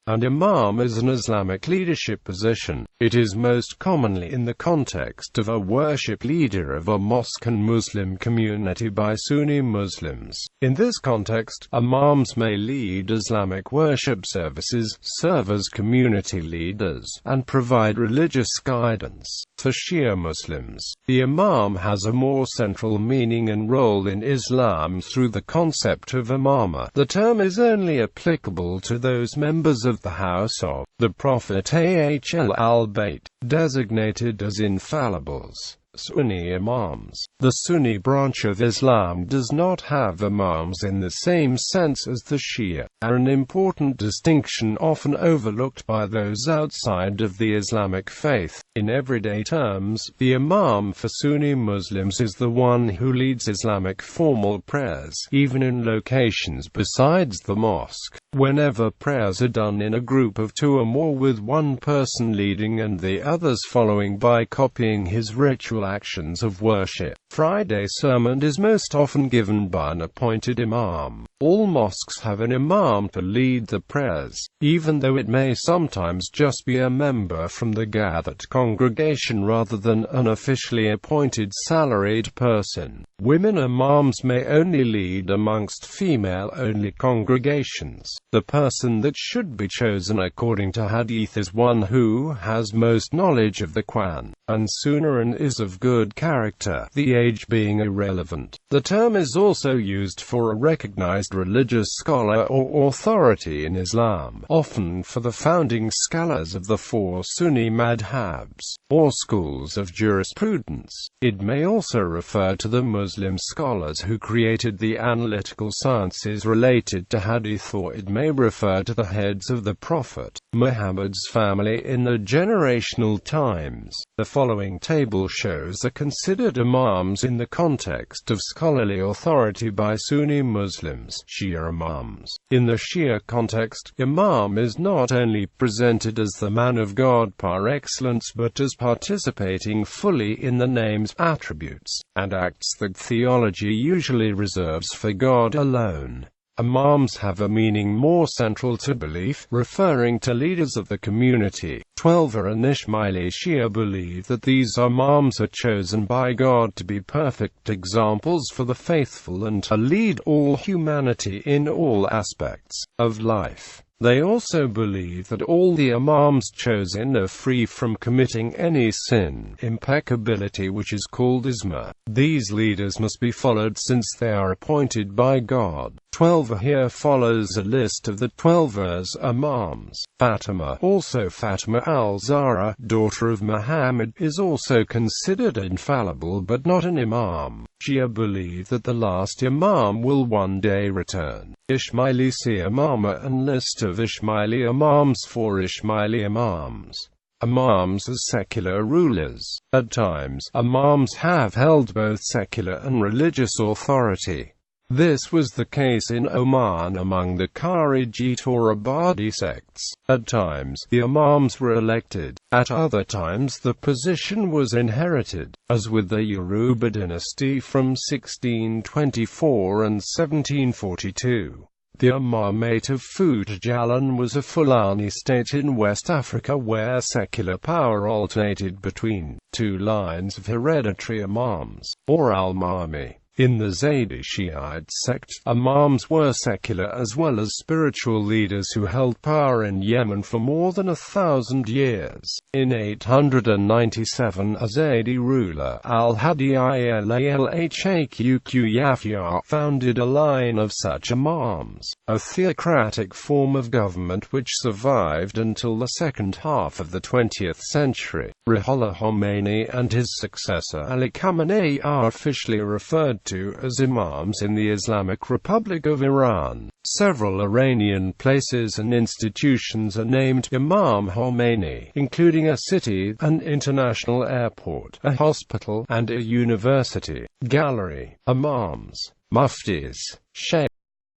and imam is an Islamic leadership position. It is most commonly in the context of a worship leader of a mosque and Muslim community by Sunni Muslims. In this context, imams may lead Islamic worship services, serve as community leaders, and provide religious guidance. For Shia Muslims, the imam has a more central meaning and role in Islam through the concept of imamah. The term is only applicable to those members of the house of the Prophet al-Bayt, designated as infallibles, Sunni imams. The Sunni branch of Islam does not have imams in the same sense as the Shia, an important distinction often overlooked by those outside of the Islamic faith. In everyday terms, the imam for Sunni Muslims is the one who leads Islamic formal prayers, even in locations besides the mosque. Whenever prayers are done in a group of two or more with one person leading and the others following by copying his ritual actions of worship. Friday sermon is most often given by an appointed imam. All mosques have an imam to lead the prayers, even though it may sometimes just be a member from the gathered congregation rather than an officially appointed salaried person. Women imams may only lead amongst female-only congregations. The person that should be chosen according to hadith is one who has most knowledge of the Quran and Sunnah and is of good character, the age being irrelevant. The term is also used for a recognized religious scholar or authority in Islam, often for the founding scholars of the four Sunni madhabs, or schools of jurisprudence. It may also refer to the Muslim scholars who created the analytical sciences related to hadith, or it may refer to the heads of the Prophet Muhammad's family in the generational times. The following table shows the considered imams in the context of scholarly authority by Sunni Muslims. Shia imams. In the Shia context, imam is not only presented as the man of God par excellence but as participating fully in the name's attributes and acts that theology usually reserves for God alone. Imams have a meaning more central to belief, referring to leaders of the community. 12 and Ismaili Shia believe that these imams are chosen by God to be perfect examples for the faithful and to lead all humanity in all aspects of life. They also believe that all the imams chosen are free from committing any sin, impeccability, which is called isma. These leaders must be followed since they are appointed by God. 12 here follows a list of the 12 as imams. Fatima, also Fatima al-Zahra, daughter of Muhammad, is also considered infallible but not an imam. Shia believe that the last imam will one day return. Ismaili see Imamah and list of Ismaili imams for Ismaili imams. Imams as secular rulers. At times, imams have held both secular and religious authority. This was the case in Oman among the Kharijite or Abadi sects. At times, the imams were elected. At other times the position was inherited, as with the Yoruba dynasty from 1624 and 1742. The Imamate of Fujialan was a Fulani state in West Africa where secular power alternated between two lines of hereditary imams, or al-Mami. In the Zaydi Shiite sect, imams were secular as well as spiritual leaders who held power in Yemen for more than 1,000 years. In 897, a Zaydi ruler, al-Hadi al-Halhaq Yahya, founded a line of such imams, a theocratic form of government which survived until the second half of the 20th century. Ruhollah Khomeini and his successor Ali Khamenei are officially referred to as imams in the Islamic Republic of Iran. Several Iranian places and institutions are named Imam Khomeini, including a city, an international airport, a hospital, and a university. Gallery. Imams, muftis, sheikhs.